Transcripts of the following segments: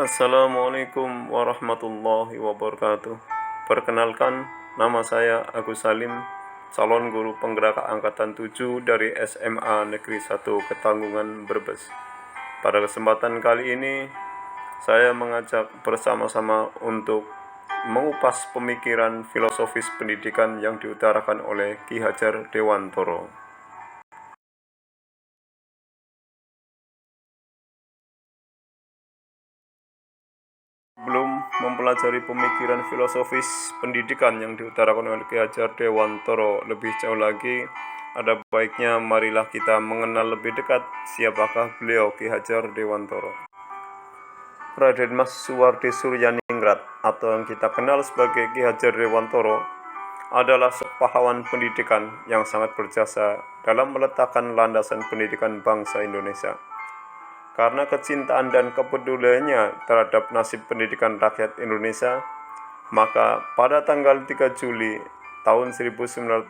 Assalamualaikum warahmatullahi wabarakatuh. Perkenalkan, nama saya Agus Salim, calon guru penggerak angkatan 7 dari SMA Negeri 1 Ketanggungan, Brebes. Pada kesempatan kali ini, saya mengajak bersama-sama untuk mengupas pemikiran filosofis pendidikan yang diutarakan oleh Ki Hajar Dewantoro. Belum mempelajari pemikiran filosofis pendidikan yang diutarakan oleh Ki Hajar Dewantoro lebih jauh lagi, ada baiknya marilah kita mengenal lebih dekat siapakah beliau Ki Hajar Dewantoro. Raden Mas Suwardi Suryaningrat atau yang kita kenal sebagai Ki Hajar Dewantoro adalah pahlawan pendidikan yang sangat berjasa dalam meletakkan landasan pendidikan bangsa Indonesia. Karena kecintaan dan kepeduliannya terhadap nasib pendidikan rakyat Indonesia, maka pada tanggal 3 Juli tahun 1922,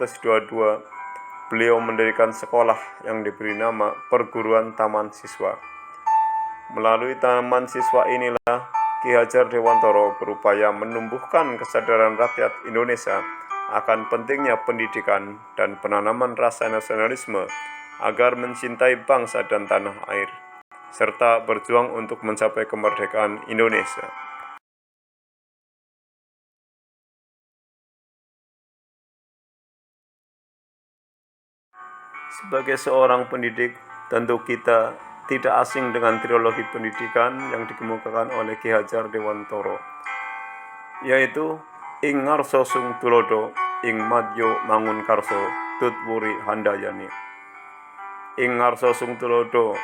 beliau mendirikan sekolah yang diberi nama Perguruan Taman Siswa. Melalui Taman Siswa inilah Ki Hajar Dewantoro berupaya menumbuhkan kesadaran rakyat Indonesia akan pentingnya pendidikan dan penanaman rasa nasionalisme agar mencintai bangsa dan tanah air, serta berjuang untuk mencapai kemerdekaan Indonesia. Sebagai seorang pendidik, tentu kita tidak asing dengan trilogi pendidikan yang dikemukakan oleh Ki Hajar Dewantoro, yaitu ing ngarsa sung tulodo, ing madyo mangun karso, tut wuri handayani. Ing ngarsa sung tulodo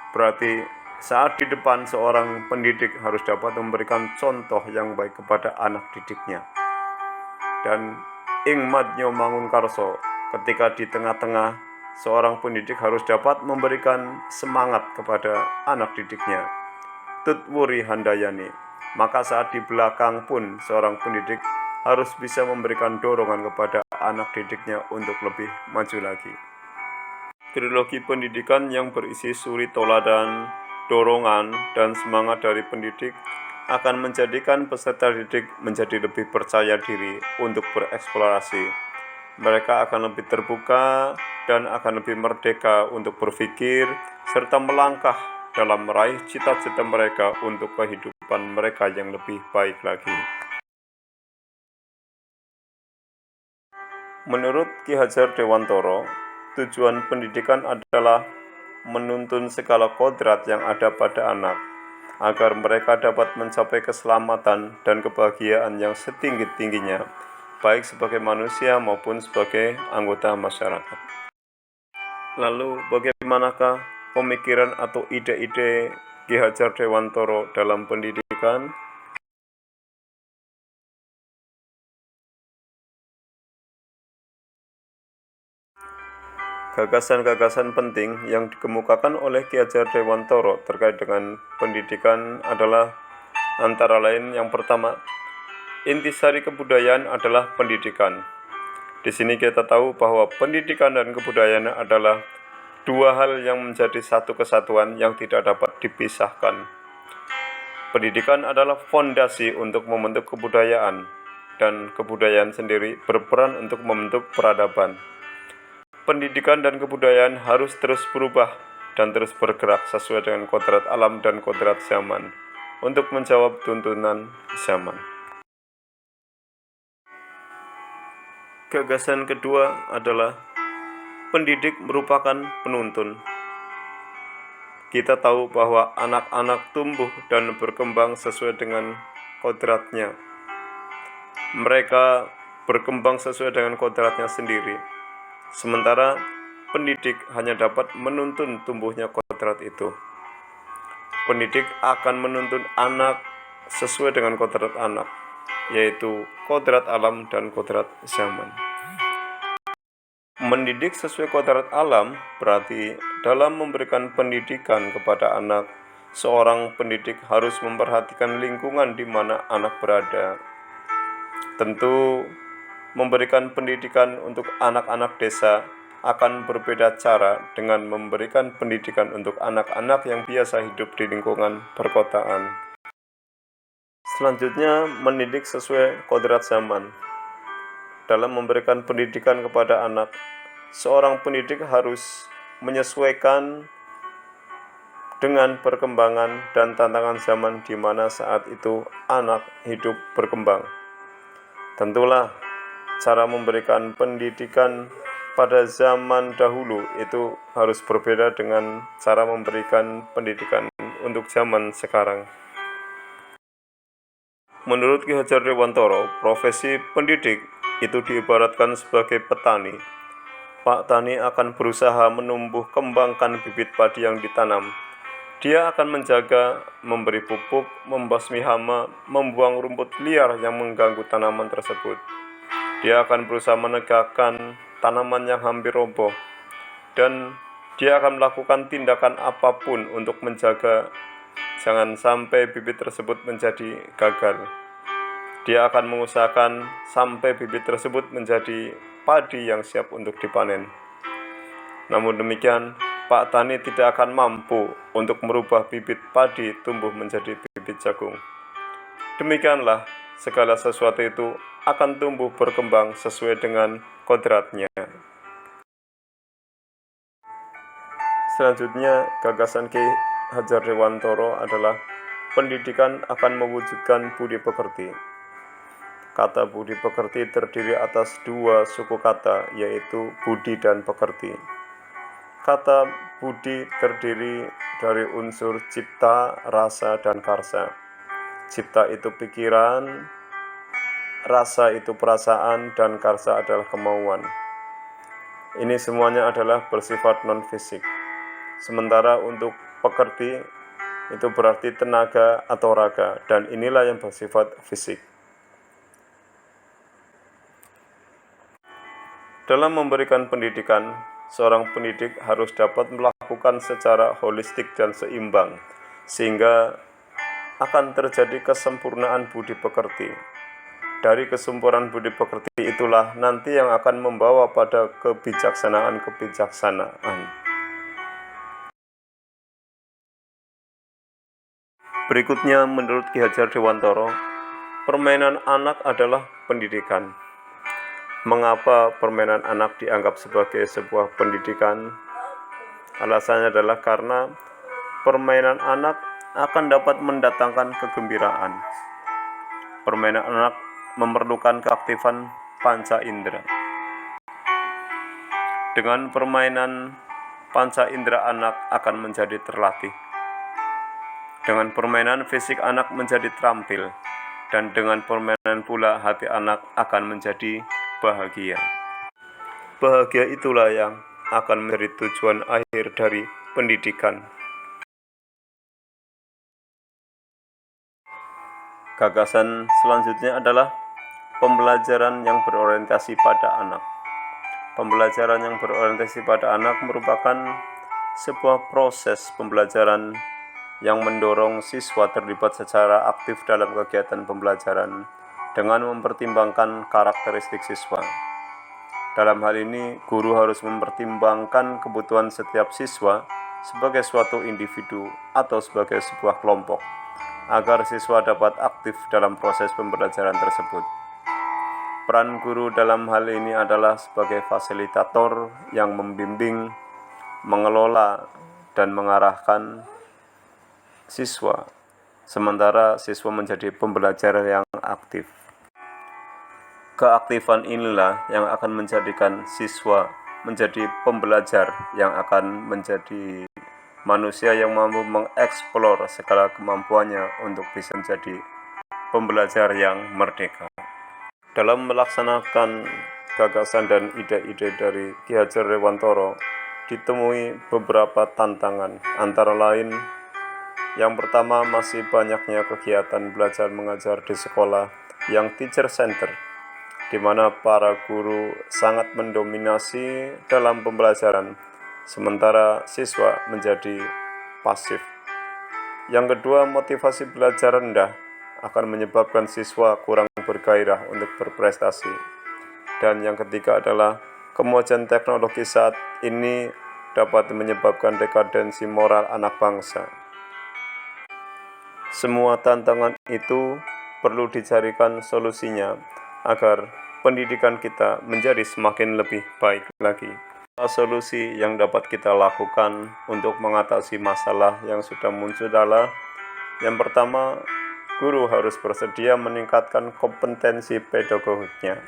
berarti saat di depan seorang pendidik harus dapat memberikan contoh yang baik kepada anak didiknya. Dan ing madyo mangun karso, ketika di tengah-tengah seorang pendidik harus dapat memberikan semangat kepada anak didiknya. Tut wuri handayani, maka saat di belakang pun seorang pendidik harus bisa memberikan dorongan kepada anak didiknya untuk lebih maju lagi. Trilogi pendidikan yang berisi suri toladan, dorongan, dan semangat dari pendidik akan menjadikan peserta didik menjadi lebih percaya diri untuk bereksplorasi. Mereka akan lebih terbuka dan akan lebih merdeka untuk berpikir serta melangkah dalam meraih cita-cita mereka untuk kehidupan mereka yang lebih baik lagi. Menurut Ki Hajar Dewantoro, tujuan pendidikan adalah menuntun segala kodrat yang ada pada anak, agar mereka dapat mencapai keselamatan dan kebahagiaan yang setinggi-tingginya, baik sebagai manusia maupun sebagai anggota masyarakat. Lalu bagaimanakah pemikiran atau ide-ide Ki Hajar Dewantoro dalam pendidikan? Gagasan-gagasan penting yang dikemukakan oleh Ki Hajar Dewantoro terkait dengan pendidikan adalah antara lain yang pertama, intisari kebudayaan adalah pendidikan. Di sini kita tahu bahwa pendidikan dan kebudayaan adalah dua hal yang menjadi satu kesatuan yang tidak dapat dipisahkan. Pendidikan adalah fondasi untuk membentuk kebudayaan, dan kebudayaan sendiri berperan untuk membentuk peradaban. Pendidikan dan kebudayaan harus terus berubah dan terus bergerak sesuai dengan kodrat alam dan kodrat zaman untuk menjawab tuntunan zaman. Gagasan kedua adalah pendidik merupakan penuntun. Kita tahu bahwa anak-anak tumbuh dan berkembang sesuai dengan kodratnya. Mereka berkembang sesuai dengan kodratnya sendiri. Sementara pendidik hanya dapat menuntun tumbuhnya kodrat itu. Pendidik akan menuntun anak sesuai dengan kodrat anak, yaitu kodrat alam dan kodrat zaman. Mendidik sesuai kodrat alam berarti dalam memberikan pendidikan kepada anak, seorang pendidik harus memperhatikan lingkungan di mana anak berada. Tentu memberikan pendidikan untuk anak-anak desa akan berbeda cara dengan memberikan pendidikan untuk anak-anak yang biasa hidup di lingkungan perkotaan. Selanjutnya, mendidik sesuai kodrat zaman. Dalam memberikan pendidikan kepada anak, seorang pendidik harus menyesuaikan dengan perkembangan dan tantangan zaman di mana saat itu anak hidup berkembang. Tentulah cara memberikan pendidikan pada zaman dahulu itu harus berbeda dengan cara memberikan pendidikan untuk zaman sekarang. Menurut Ki Hajar Dewantara, profesi pendidik itu diibaratkan sebagai petani. Pak Tani akan berusaha menumbuh kembangkan bibit padi yang ditanam. Dia akan menjaga, memberi pupuk, membasmi hama, membuang rumput liar yang mengganggu tanaman tersebut. Dia akan berusaha menegakkan tanaman yang hampir roboh, dan dia akan melakukan tindakan apapun untuk menjaga jangan sampai bibit tersebut menjadi gagal. Dia akan mengusahakan sampai bibit tersebut menjadi padi yang siap untuk dipanen. Namun demikian, Pak Tani tidak akan mampu untuk merubah bibit padi tumbuh menjadi bibit jagung. Demikianlah, segala sesuatu itu akan tumbuh berkembang sesuai dengan kodratnya. Selanjutnya, gagasan Ki Hajar Dewantara adalah pendidikan akan mewujudkan budi pekerti. Kata budi pekerti terdiri atas dua suku kata, yaitu budi dan pekerti. Kata budi terdiri dari unsur cipta, rasa, dan karsa. Cipta itu pikiran, rasa itu perasaan, dan karsa adalah kemauan. Ini semuanya adalah bersifat non-fisik. Sementara untuk pekerti itu berarti tenaga atau raga, dan inilah yang bersifat fisik. Dalam memberikan pendidikan, seorang pendidik harus dapat melakukan secara holistik dan seimbang, sehingga akan terjadi kesempurnaan budi pekerti. Dari kesempurnaan budi pekerti itulah nanti yang akan membawa pada kebijaksanaan. Berikutnya, menurut Ki Hajar Dewantara, permainan anak adalah pendidikan. Mengapa permainan anak dianggap sebagai sebuah pendidikan? Alasannya adalah karena permainan anak akan dapat mendatangkan kegembiraan. Permainan anak memerlukan keaktifan panca indera. Dengan permainan, panca indera anak akan menjadi terlatih. Dengan permainan, fisik anak menjadi terampil. Dan dengan permainan pula, hati anak akan menjadi bahagia. Bahagia itulah yang akan menjadi tujuan akhir dari pendidikan. Gagasan selanjutnya adalah pembelajaran yang berorientasi pada anak. Pembelajaran yang berorientasi pada anak merupakan sebuah proses pembelajaran yang mendorong siswa terlibat secara aktif dalam kegiatan pembelajaran dengan mempertimbangkan karakteristik siswa. Dalam hal ini, guru harus mempertimbangkan kebutuhan setiap siswa sebagai suatu individu atau sebagai sebuah kelompok, agar siswa dapat aktif dalam proses pembelajaran tersebut. Peran guru dalam hal ini adalah sebagai fasilitator yang membimbing, mengelola, dan mengarahkan siswa, sementara siswa menjadi pembelajar yang aktif. Keaktifan inilah yang akan menjadikan siswa menjadi pembelajar yang akan menjadi manusia yang mampu mengeksplor segala kemampuannya untuk bisa menjadi pembelajar yang merdeka. Dalam melaksanakan gagasan dan ide-ide dari Ki Hajar Dewantara, ditemui beberapa tantangan, antara lain yang pertama, masih banyaknya kegiatan belajar mengajar di sekolah yang teacher center, di mana para guru sangat mendominasi dalam pembelajaran, sementara siswa menjadi pasif. Yang kedua, motivasi belajar rendah akan menyebabkan siswa kurang bergairah untuk berprestasi. Dan yang ketiga adalah kemajuan teknologi saat ini dapat menyebabkan dekadensi moral anak bangsa. Semua tantangan itu perlu dicarikan solusinya agar pendidikan kita menjadi semakin lebih baik lagi. Solusi yang dapat kita lakukan untuk mengatasi masalah yang sudah muncul adalah yang pertama, guru harus bersedia meningkatkan kompetensi pedagogiknya,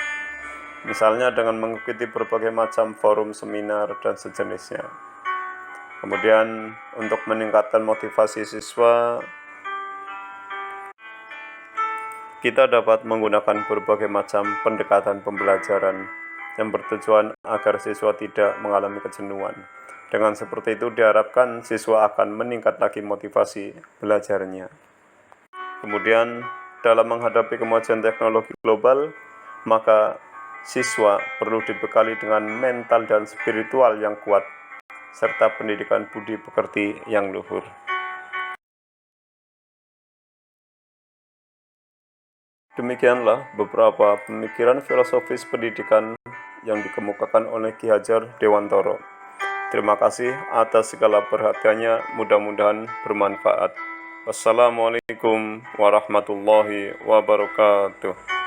misalnya dengan mengikuti berbagai macam forum seminar dan sejenisnya. Kemudian untuk meningkatkan motivasi siswa, kita dapat menggunakan berbagai macam pendekatan pembelajaran yang bertujuan agar siswa tidak mengalami kejenuhan. Dengan seperti itu diharapkan siswa akan meningkat lagi motivasi belajarnya. Kemudian dalam menghadapi kemajuan teknologi global, maka siswa perlu dibekali dengan mental dan spiritual yang kuat, serta pendidikan budi pekerti yang luhur. Demikianlah beberapa pemikiran filosofis pendidikan yang dikemukakan oleh Ki Hajar Dewantoro. Terima kasih atas segala perhatiannya, mudah-mudahan bermanfaat. Wassalamualaikum warahmatullahi wabarakatuh.